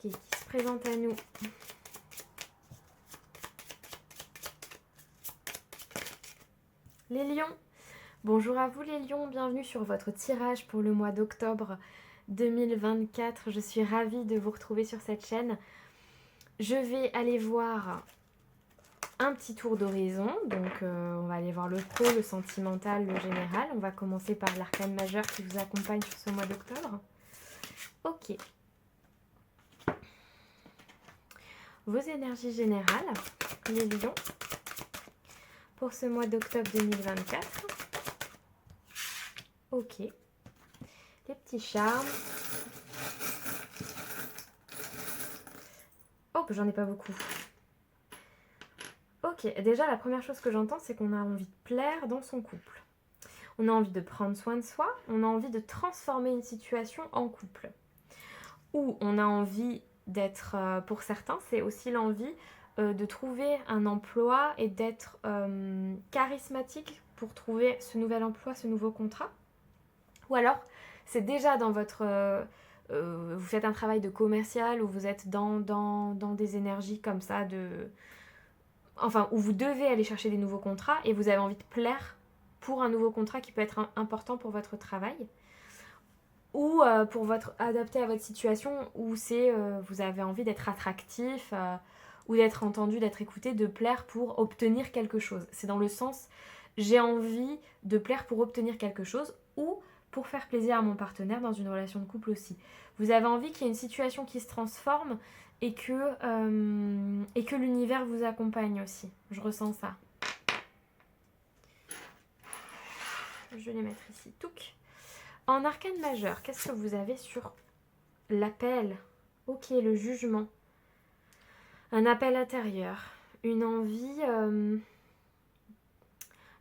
qui se présente à nous. Les lions. Bonjour à vous les lions, bienvenue sur votre tirage pour le mois d'octobre 2024. Je suis ravie de vous retrouver sur cette chaîne. Je vais aller voir un petit tour d'horizon, donc on va aller voir le pro, le sentimental, le général. On va commencer par l'arcane majeur qui vous accompagne sur ce mois d'octobre. Ok. Vos énergies générales, les lions, pour ce mois d'octobre 2024. Ok. Les petits charmes. Oh, j'en ai pas beaucoup. Ok, déjà la première chose que j'entends, c'est qu'on a envie de plaire dans son couple. On a envie de prendre soin de soi, on a envie de transformer une situation en couple. Ou on a envie d'être, pour certains, c'est aussi l'envie de trouver un emploi et d'être charismatique pour trouver ce nouvel emploi, ce nouveau contrat. Ou alors, c'est déjà dans votre... vous faites un travail de commercial ou vous êtes dans des énergies comme ça enfin, où vous devez aller chercher des nouveaux contrats et vous avez envie de plaire pour un nouveau contrat qui peut être important pour votre travail. Ou pour adapté à votre situation où vous avez envie d'être attractif ou d'être entendu, d'être écouté, de plaire pour obtenir quelque chose. C'est dans le sens, j'ai envie de plaire pour obtenir quelque chose ou pour faire plaisir à mon partenaire dans une relation de couple aussi. Vous avez envie qu'il y ait une situation qui se transforme et que l'univers vous accompagne aussi. Je ressens ça. Je vais les mettre ici. Touc. En arcane majeur, qu'est-ce que vous avez sur l'appel? Ok, le jugement. Un appel intérieur. Une envie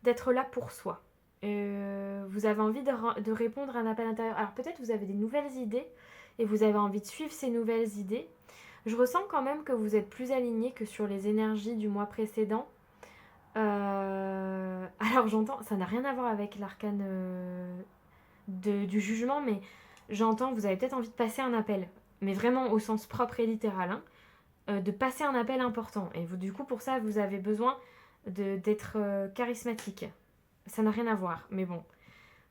d'être là pour soi. Vous avez envie de répondre à un appel intérieur. Alors peut-être vous avez des nouvelles idées et vous avez envie de suivre ces nouvelles idées. Je ressens quand même que vous êtes plus aligné que sur les énergies du mois précédent. Alors j'entends, ça n'a rien à voir avec l'arcane du jugement, mais j'entends, vous avez peut-être envie de passer un appel, mais vraiment au sens propre et littéral, de passer un appel important. Et vous, du coup, pour ça, vous avez besoin d'être charismatique. Ça n'a rien à voir, mais bon.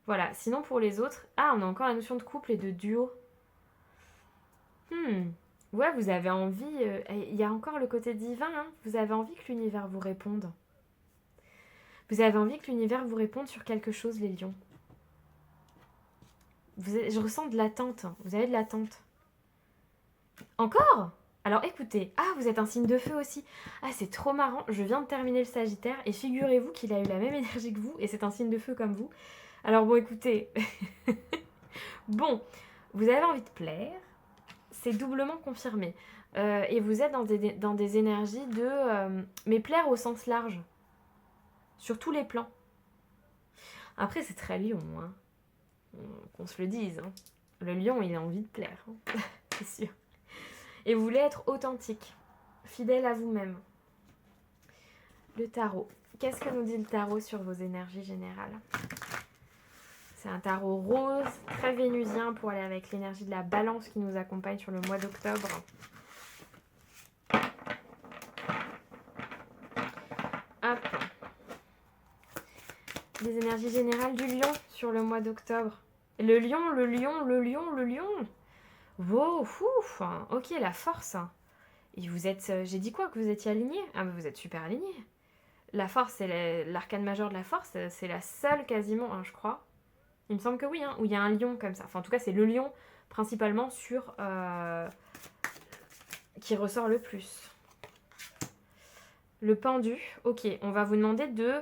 Voilà, sinon pour les autres... Ah, on a encore la notion de couple et de duo. Ouais, vous avez envie... Il y a encore le côté divin, vous avez envie que l'univers vous réponde. Vous avez envie que l'univers vous réponde sur quelque chose, les lions. Je ressens de l'attente. Vous avez de l'attente. Encore? Alors écoutez. Ah, vous êtes un signe de feu aussi. Ah, c'est trop marrant. Je viens de terminer le Sagittaire et figurez-vous qu'il a eu la même énergie que vous et c'est un signe de feu comme vous. Alors bon, écoutez. Bon, vous avez envie de plaire. C'est doublement confirmé. Et vous êtes dans des énergies mais plaire au sens large. Sur tous les plans. Après, c'est très lion, qu'on se le dise. Le lion, il a envie de plaire. C'est sûr. Et vous voulez être authentique. Fidèle à vous-même. Le tarot. Qu'est-ce que nous dit le tarot sur vos énergies générales? C'est un tarot rose, très vénusien pour aller avec l'énergie de la balance qui nous accompagne sur le mois d'octobre. Hop. Les énergies générales du lion sur le mois d'octobre. Le lion, le lion, le lion, le lion. Wow, ouf. Ok, la force. Et vous êtes... J'ai dit quoi? Que vous étiez aligné? Ah, mais vous êtes super aligné. La force, c'est l'arcane majeur de la force. C'est la seule quasiment, je crois. Il me semble que oui, où il y a un lion comme ça. Enfin, en tout cas, c'est le lion principalement qui ressort le plus. Le pendu. Ok, on va vous demander de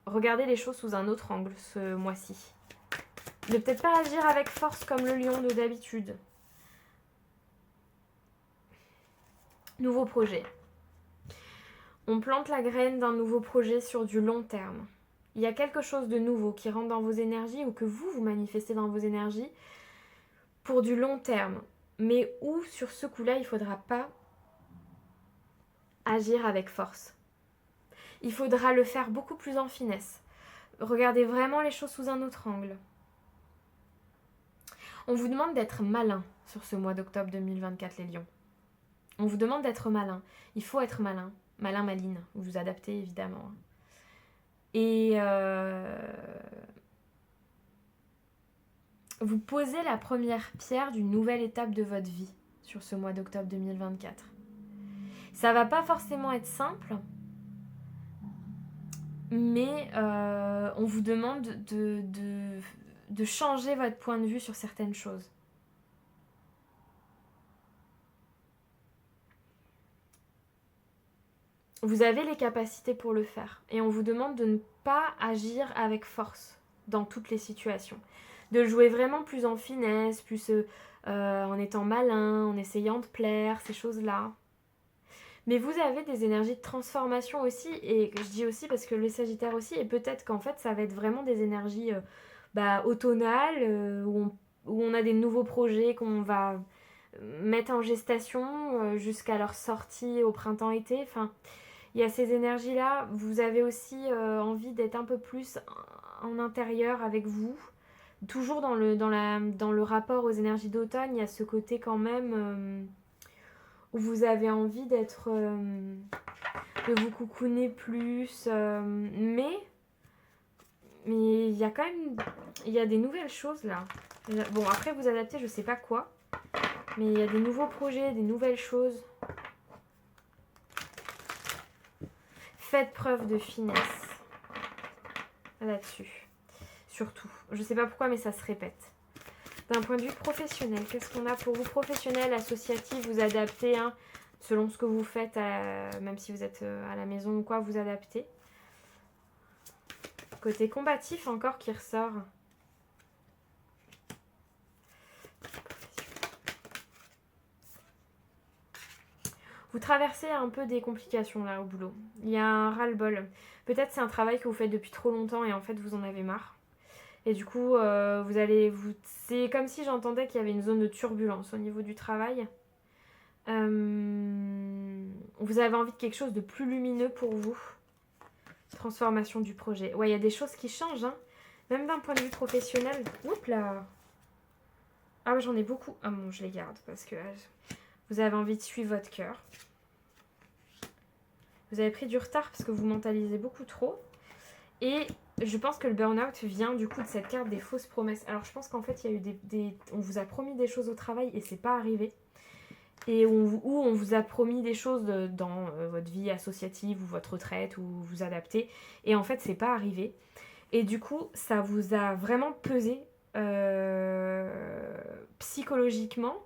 regarder les choses sous un autre angle ce mois-ci. Ne peut-être pas agir avec force comme le lion de d'habitude. Nouveau projet. On plante la graine d'un nouveau projet sur du long terme. Il y a quelque chose de nouveau qui rentre dans vos énergies ou que vous manifestez dans vos énergies pour du long terme. Mais où, sur ce coup-là, il ne faudra pas agir avec force. Il faudra le faire beaucoup plus en finesse. Regardez vraiment les choses sous un autre angle. On vous demande d'être malin. sur ce mois d'octobre 2024, les lions. On vous demande d'être malin. Il faut être malin. Malin, maline. Vous vous adaptez, évidemment. Et vous posez la première pierre d'une nouvelle étape de votre vie sur ce mois d'octobre 2024. Ça va pas forcément être simple, mais on vous demande de changer votre point de vue sur certaines choses. Vous avez les capacités pour le faire et on vous demande de ne pas agir avec force dans toutes les situations. De jouer vraiment plus en finesse, plus en étant malin, en essayant de plaire, ces choses-là. Mais vous avez des énergies de transformation aussi, et je dis aussi parce que le Sagittaire aussi, et peut-être qu'en fait ça va être vraiment des énergies automnales, où on a des nouveaux projets qu'on va mettre en gestation jusqu'à leur sortie au printemps-été. Enfin, il y a ces énergies-là. Vous avez aussi envie d'être un peu plus en intérieur avec vous. Toujours dans le rapport aux énergies d'automne, il y a ce côté quand même où vous avez envie d'être... de vous cocooner plus. Mais il y a quand même... Il y a des nouvelles choses là. Bon, après vous adaptez, je sais pas quoi. Mais il y a des nouveaux projets, des nouvelles choses. Faites preuve de finesse là-dessus. Surtout. Je sais pas pourquoi, mais ça se répète. D'un point de vue professionnel, qu'est-ce qu'on a pour vous? Professionnel, associatif, vous adaptez, hein, selon ce que vous faites, même si vous êtes à la maison ou quoi, vous adaptez. Côté combatif encore qui ressort. Vous traversez un peu des complications là au boulot. Il y a un ras-le-bol. Peut-être c'est un travail que vous faites depuis trop longtemps et en fait vous en avez marre. Et du coup, c'est comme si j'entendais qu'il y avait une zone de turbulence au niveau du travail. Vous avez envie de quelque chose de plus lumineux pour vous. Transformation du projet. Ouais, il y a des choses qui changent, hein. Même d'un point de vue professionnel. Oups là. Ah, j'en ai beaucoup. Ah bon, je les garde parce que vous avez envie de suivre votre cœur. Vous avez pris du retard parce que vous mentalisez beaucoup trop. Et je pense que le burn-out vient du coup de cette carte des fausses promesses. Alors je pense qu'en fait, il y a eu on vous a promis des choses au travail et c'est pas arrivé. Et où on vous a promis des choses dans votre vie associative ou votre retraite ou vous adaptez. Et en fait, c'est pas arrivé. Et du coup, ça vous a vraiment pesé psychologiquement,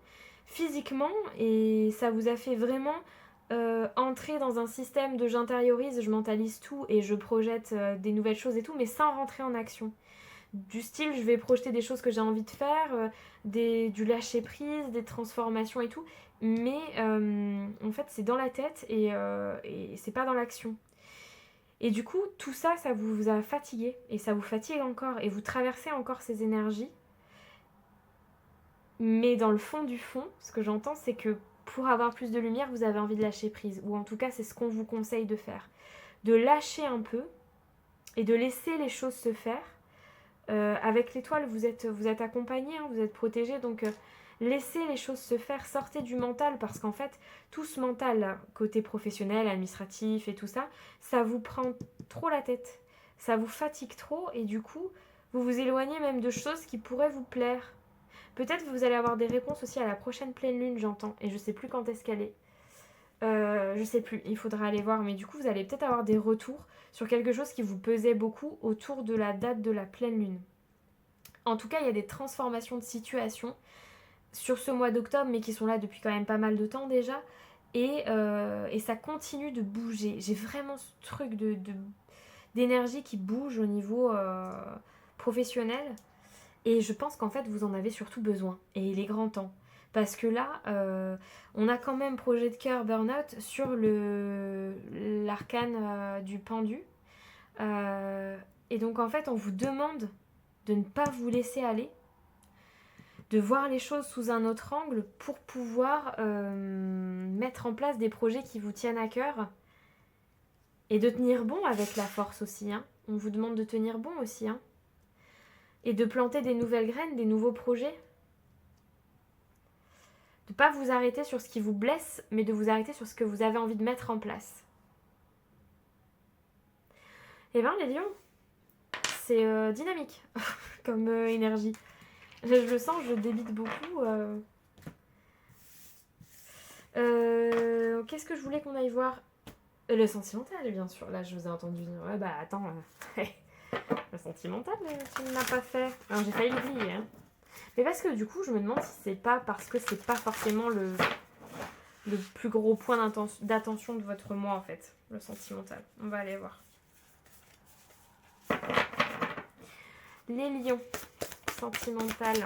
physiquement. Et ça vous a fait vraiment entrer dans un système de j'intériorise, je mentalise tout et je projette des nouvelles choses et tout, mais sans rentrer en action. Du style, je vais projeter des choses que j'ai envie de faire, du lâcher prise, des transformations et tout, mais en fait c'est dans la tête et c'est pas dans l'action. Et du coup, tout ça, ça vous a fatigué et ça vous fatigue encore et vous traversez encore ces énergies. Mais dans le fond du fond, ce que j'entends, c'est que pour avoir plus de lumière, vous avez envie de lâcher prise. Ou en tout cas, c'est ce qu'on vous conseille de faire. De lâcher un peu et de laisser les choses se faire. Avec l'étoile, vous êtes accompagné, hein, vous êtes protégé. Donc, laissez les choses se faire. Sortez du mental parce qu'en fait, tout ce mental, là, côté professionnel, administratif et tout ça, ça vous prend trop la tête. Ça vous fatigue trop et du coup, vous vous éloignez même de choses qui pourraient vous plaire. Peut-être que vous allez avoir des réponses aussi à la prochaine pleine lune, j'entends. Et je sais plus quand est-ce qu'elle est. Je sais plus, il faudra aller voir. Mais du coup, vous allez peut-être avoir des retours sur quelque chose qui vous pesait beaucoup autour de la date de la pleine lune. En tout cas, il y a des transformations de situation sur ce mois d'octobre, mais qui sont là depuis quand même pas mal de temps déjà. Et ça continue de bouger. J'ai vraiment ce truc d'énergie qui bouge au niveau professionnel. Et je pense qu'en fait, vous en avez surtout besoin. Et il est grand temps. Parce que là, on a quand même projet de cœur burn-out sur l'arcane du pendu. Et donc, en fait, on vous demande de ne pas vous laisser aller, de voir les choses sous un autre angle pour pouvoir mettre en place des projets qui vous tiennent à cœur. Et de tenir bon avec la force aussi. Hein. On vous demande de tenir bon aussi. Hein. Et de planter des nouvelles graines, des nouveaux projets. De pas vous arrêter sur ce qui vous blesse, mais de vous arrêter sur ce que vous avez envie de mettre en place. Eh bien, les lions, c'est dynamique comme énergie. Je le sens, je débite beaucoup. Qu'est-ce que je voulais qu'on aille voir? Le sentimental, bien sûr. Là, je vous ai entendu dire, ouais, bah attends, le sentimental, tu ne l'as pas fait. Alors, j'ai failli l'oublier. Hein. Mais parce que du coup, je me demande si c'est pas parce que c'est pas forcément le plus gros point d'attention de votre mois, en fait, le sentimental. On va aller voir. Les lions, sentimental.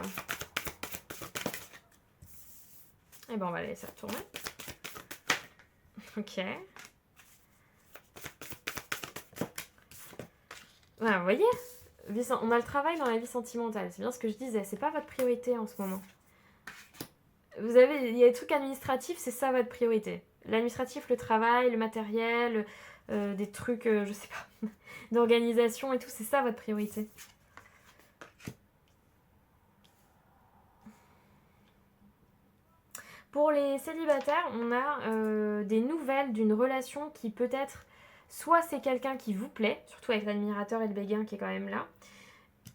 Et ben, on va la laisser retourner. Ok. Voilà, vous voyez, on a le travail dans la vie sentimentale. C'est bien ce que je disais. C'est pas votre priorité en ce moment. Il y a des trucs administratifs, c'est ça votre priorité. L'administratif, le travail, le matériel, des trucs, je sais pas, d'organisation et tout, c'est ça votre priorité. Pour les célibataires, on a des nouvelles d'une relation qui peut-être, soit c'est quelqu'un qui vous plaît, surtout avec l'admirateur et le béguin qui est quand même là.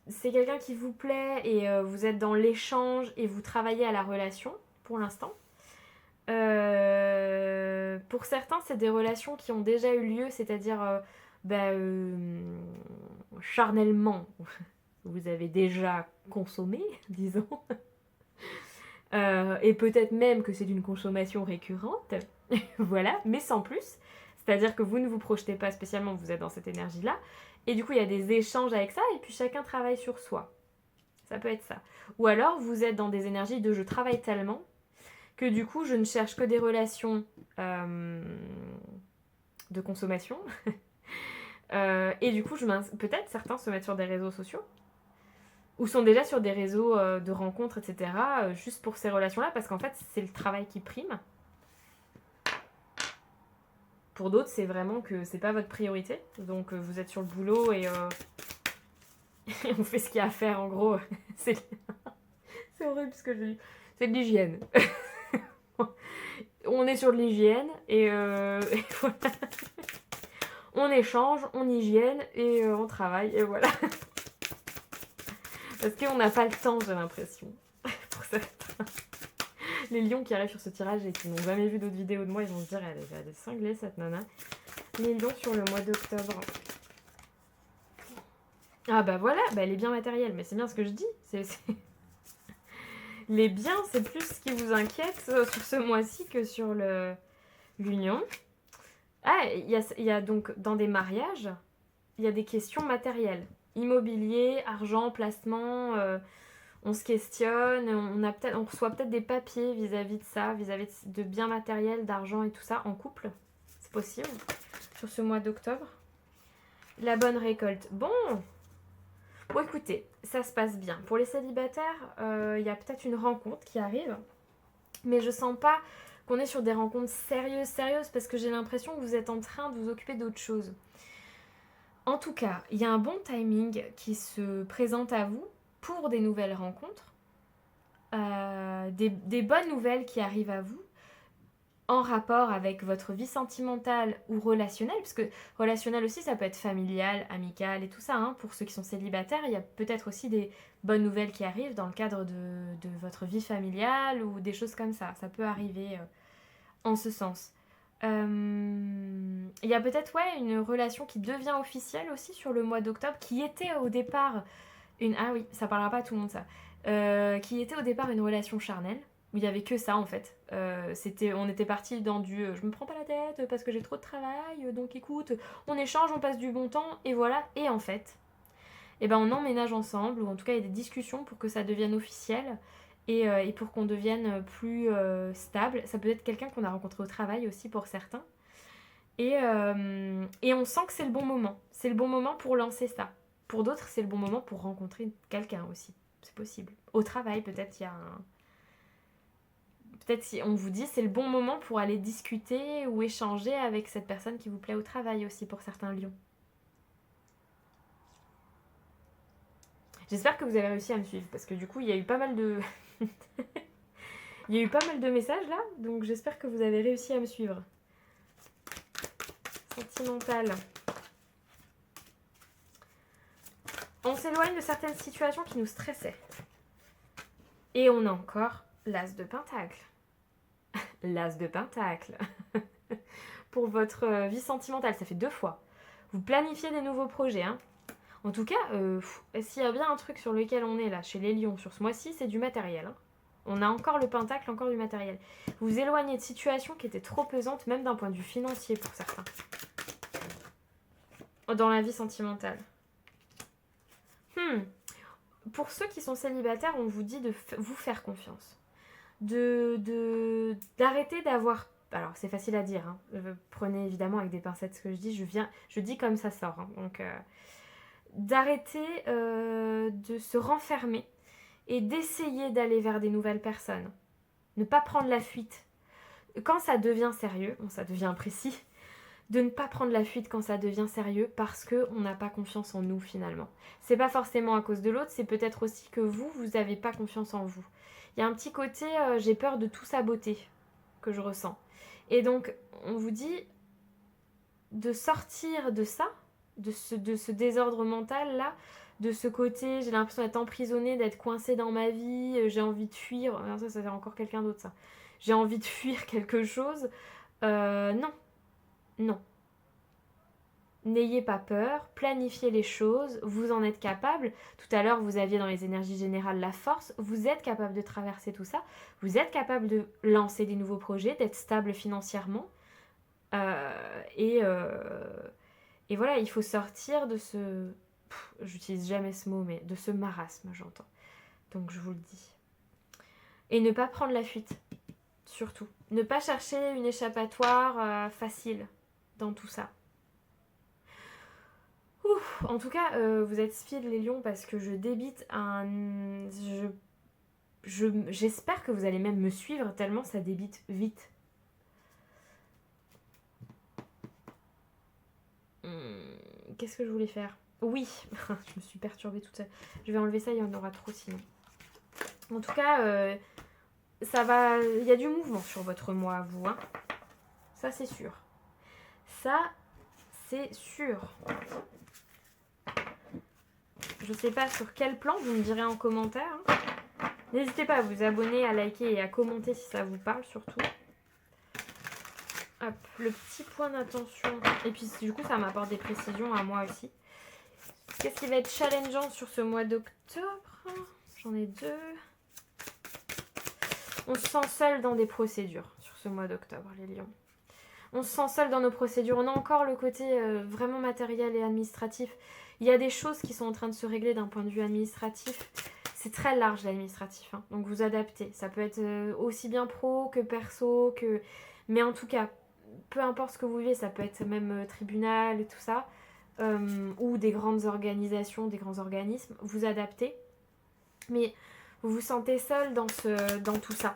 C'est quelqu'un qui vous plaît et vous êtes dans l'échange et vous travaillez à la relation pour l'instant. Pour certains, c'est des relations qui ont déjà eu lieu, c'est-à-dire charnellement. Vous avez déjà consommé, disons. Et peut-être même que c'est d'une consommation récurrente. Voilà, mais sans plus. C'est-à-dire que vous ne vous projetez pas spécialement, vous êtes dans cette énergie-là. Et du coup, il y a des échanges avec ça, et puis chacun travaille sur soi. Ça peut être ça. Ou alors, vous êtes dans des énergies de je travaille tellement que du coup, je ne cherche que des relations de consommation. Et du coup, peut-être certains se mettent sur des réseaux sociaux ou sont déjà sur des réseaux de rencontres, etc. Juste pour ces relations-là, parce qu'en fait, c'est le travail qui prime. Pour d'autres, c'est vraiment que c'est pas votre priorité. Donc, vous êtes sur le boulot et on fait ce qu'il y a à faire, en gros. C'est horrible ce que je dis. C'est de l'hygiène. On est sur de l'hygiène et voilà. On échange, on hygiène et on travaille et voilà. Parce qu'on n'a pas le temps, j'ai l'impression. Pour certains. Les lions qui arrivent sur ce tirage et qui n'ont jamais vu d'autres vidéos de moi, ils vont se dire elle est cinglée cette nana. Les lions sur le mois d'octobre. Ah bah voilà, bah elle est bien matérielle, mais c'est bien ce que je dis. Les biens, c'est plus ce qui vous inquiète sur ce mois-ci que sur l'union. Ah, il y a donc dans des mariages, il y a des questions matérielles. Immobilier, argent, placement, on se questionne, on reçoit peut-être des papiers vis-à-vis de ça, vis-à-vis de biens matériels, d'argent et tout ça en couple. C'est possible sur ce mois d'octobre. La bonne récolte. Bon, écoutez, ça se passe bien. Pour les célibataires, il y a peut-être une rencontre qui arrive, mais je sens pas qu'on est sur des rencontres sérieuses, parce que j'ai l'impression que vous êtes en train de vous occuper d'autre chose. En tout cas, il y a un bon timing qui se présente à vous pour des nouvelles rencontres, des bonnes nouvelles qui arrivent à vous en rapport avec votre vie sentimentale ou relationnelle, parce que relationnel aussi, ça peut être familial, amical et tout ça. Hein. Pour ceux qui sont célibataires, il y a peut-être aussi des bonnes nouvelles qui arrivent dans le cadre de votre vie familiale ou des choses comme ça. Ça peut arriver en ce sens. Il y a peut-être une relation qui devient officielle aussi sur le mois d'octobre, qui était au départ ah oui, ça parlera pas à tout le monde ça. Qui était au départ une relation charnelle, où il y avait que ça en fait. On était parti dans du je me prends pas la tête parce que j'ai trop de travail, donc écoute, on échange, on passe du bon temps, et voilà. Et en fait, on emménage ensemble, ou en tout cas il y a des discussions pour que ça devienne officiel. Et pour qu'on devienne plus stable. Ça peut être quelqu'un qu'on a rencontré au travail aussi pour certains. Et on sent que c'est le bon moment. C'est le bon moment pour lancer ça. Pour d'autres, c'est le bon moment pour rencontrer quelqu'un aussi. C'est possible. Au travail, peut-être il y a un... Peut-être si on vous dit c'est le bon moment pour aller discuter ou échanger avec cette personne qui vous plaît au travail aussi pour certains lions. J'espère que vous avez réussi à me suivre parce que du coup il y a eu pas mal de... Il y a eu pas mal de messages là, donc j'espère que vous avez réussi à me suivre. Sentimental. On s'éloigne de certaines situations qui nous stressaient. Et on a encore l'as de pentacle. L'as de pentacle. Pour votre vie sentimentale, ça fait 2 fois. Vous planifiez des nouveaux projets. Hein. En tout cas, s'il y a bien un truc sur lequel on est là, chez les lions, sur ce mois-ci, c'est du matériel. Hein. On a encore le pentacle, encore du matériel. Vous vous éloignez de situations qui étaient trop pesantes, même d'un point de vue financier pour certains. Dans la vie sentimentale. Pour ceux qui sont célibataires, on vous dit de vous faire confiance. D'arrêter d'avoir... Alors, c'est facile à dire. Hein. Prenez évidemment avec des pincettes ce que je dis. Je dis comme ça sort. Hein. Donc, d'arrêter de se renfermer et d'essayer d'aller vers des nouvelles personnes. Ne pas prendre la fuite. Quand ça devient sérieux, bon, ça devient précis, de ne pas prendre la fuite quand ça devient sérieux parce qu'on n'a pas confiance en nous finalement. C'est pas forcément à cause de l'autre, c'est peut-être aussi que vous n'avez pas confiance en vous. Il y a un petit côté j'ai peur de tout saboter que je ressens. Et donc on vous dit de sortir de ça, de ce désordre mental là, de ce côté j'ai l'impression d'être emprisonnée, d'être coincée dans ma vie, j'ai envie de fuir, ça c'est encore quelqu'un d'autre ça. J'ai envie de fuir quelque chose. Non. Non. N'ayez pas peur, planifiez les choses, vous en êtes capable. Tout à l'heure, vous aviez dans les énergies générales la force, vous êtes capable de traverser tout ça, vous êtes capable de lancer des nouveaux projets, d'être stable financièrement. Et voilà, il faut sortir de ce... j'utilise jamais ce mot, mais de ce marasme, j'entends. Donc je vous le dis. Et ne pas prendre la fuite, surtout. Ne pas chercher une échappatoire facile dans tout ça. Ouf, en tout cas, vous êtes speed les lions parce que je débite un... J'espère que vous allez même me suivre tellement ça débite vite. Qu'est-ce que je voulais faire? Oui, je me suis perturbée toute seule. Je vais enlever ça, il y en aura trop sinon. En tout cas, ça va... Il y a du mouvement sur votre mois à vous. Hein. Ça, c'est sûr. Ça, c'est sûr. Je sais pas sur quel plan, vous me direz en commentaire. Hein. N'hésitez pas à vous abonner, à liker et à commenter si ça vous parle surtout. Hop, le petit point d'attention. Et puis du coup, ça m'apporte des précisions à moi aussi. Qu'est-ce qui va être challengeant sur ce mois d'octobre? J'en ai 2. On se sent seul dans des procédures sur ce mois d'octobre, les lions. On se sent seul dans nos procédures. On a encore le côté vraiment matériel et administratif. Il y a des choses qui sont en train de se régler d'un point de vue administratif. C'est très large l'administratif. Hein. Donc vous adaptez. Ça peut être aussi bien pro que perso. Mais en tout cas, peu importe ce que vous vivez, ça peut être même tribunal et tout ça. Ou des grandes organisations, des grands organismes. Vous adaptez. Mais vous vous sentez seul dans tout ça.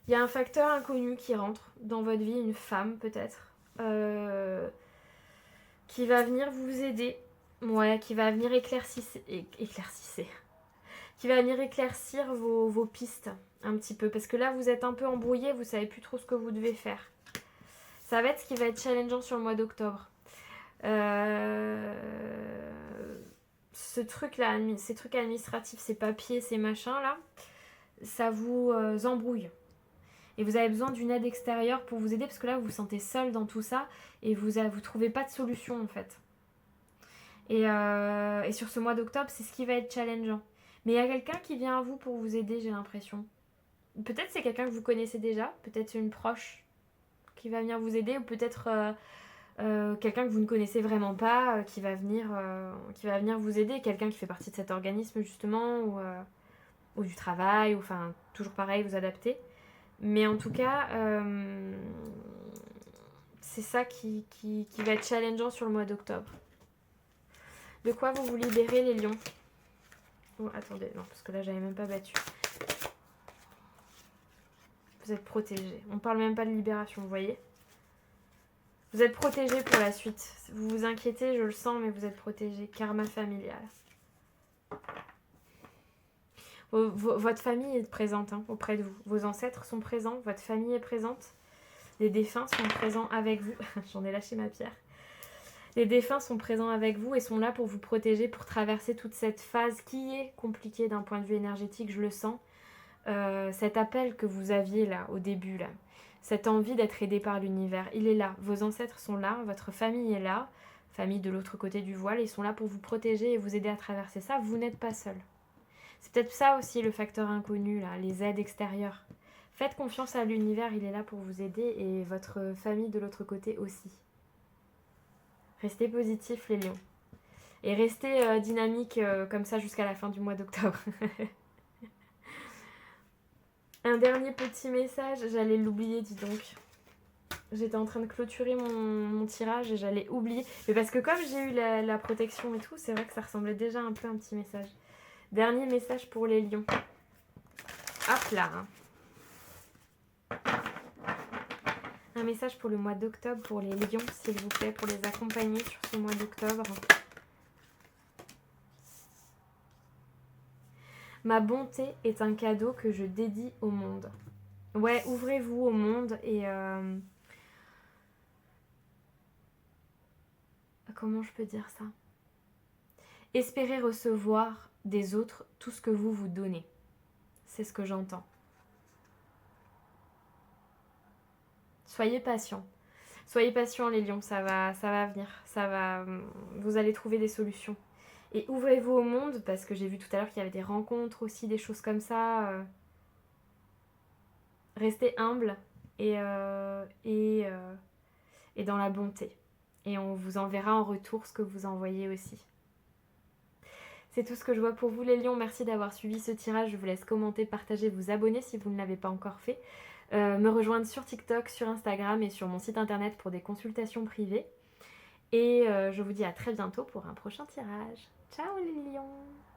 Il y a un facteur inconnu qui rentre dans votre vie, une femme peut-être, qui va venir vous aider, qui va venir qui va venir éclaircir vos pistes un petit peu, parce que là vous êtes un peu embrouillé, vous savez plus trop ce que vous devez faire. Ça va être ce qui va être challengeant sur le mois d'octobre. Ces trucs administratifs, ces papiers, ces machins là, ça vous embrouille. Et vous avez besoin d'une aide extérieure pour vous aider parce que là, vous vous sentez seul dans tout ça et vous trouvez pas de solution en fait. Et sur ce mois d'octobre, c'est ce qui va être challengeant. Mais il y a quelqu'un qui vient à vous pour vous aider, j'ai l'impression. Peut-être c'est quelqu'un que vous connaissez déjà, peut-être une proche qui va venir vous aider ou peut-être quelqu'un que vous ne connaissez vraiment pas qui va venir vous aider, quelqu'un qui fait partie de cet organisme justement ou du travail, ou enfin toujours pareil, vous adaptez. Mais en tout cas, c'est ça qui va être challengeant sur le mois d'octobre. De quoi vous libérez les lions? Oh, attendez, non, parce que là, j'avais même pas battu. Vous êtes protégés. On parle même pas de libération, vous voyez? Vous êtes protégés pour la suite. Vous vous inquiétez, je le sens, mais vous êtes protégés. Karma familial. Votre famille est présente hein, auprès de vous. Vos ancêtres sont présents, votre famille est présente. Les défunts sont présents avec vous. J'en ai lâché ma pierre. Les défunts sont présents avec vous et sont là pour vous protéger, pour traverser toute cette phase qui est compliquée d'un point de vue énergétique, je le sens. Cet appel que vous aviez là, au début, là, cette envie d'être aidé par l'univers, il est là. Vos ancêtres sont là, votre famille est là, famille de l'autre côté du voile, ils sont là pour vous protéger et vous aider à traverser ça. Vous n'êtes pas seul. C'est peut-être ça aussi le facteur inconnu, là, les aides extérieures. Faites confiance à l'univers, il est là pour vous aider et votre famille de l'autre côté aussi. Restez positifs les lions. Et restez dynamiques comme ça jusqu'à la fin du mois d'octobre. Un dernier petit message, j'allais l'oublier, dis donc. J'étais en train de clôturer mon tirage et j'allais oublier. Mais parce que comme j'ai eu la protection et tout, c'est vrai que ça ressemblait déjà un peu à un petit message. Dernier message pour les lions. Hop là. Un message pour le mois d'octobre pour les lions, s'il vous plaît, pour les accompagner sur ce mois d'octobre. Ma bonté est un cadeau que je dédie au monde. Ouais, ouvrez-vous au monde et... Comment je peux dire ça? Espérez recevoir des autres tout ce que vous vous donnez. C'est ce que j'entends. Soyez patients. Soyez patients les lions, ça va venir. Vous allez trouver des solutions. Et ouvrez-vous au monde, parce que j'ai vu tout à l'heure qu'il y avait des rencontres aussi, des choses comme ça. Restez humble et dans la bonté. Et on vous enverra en retour ce que vous envoyez aussi. C'est tout ce que je vois pour vous les lions. Merci d'avoir suivi ce tirage. Je vous laisse commenter, partager, vous abonner si vous ne l'avez pas encore fait. Me rejoindre sur TikTok, sur Instagram et sur mon site internet pour des consultations privées. Et je vous dis à très bientôt pour un prochain tirage. Ciao les lions!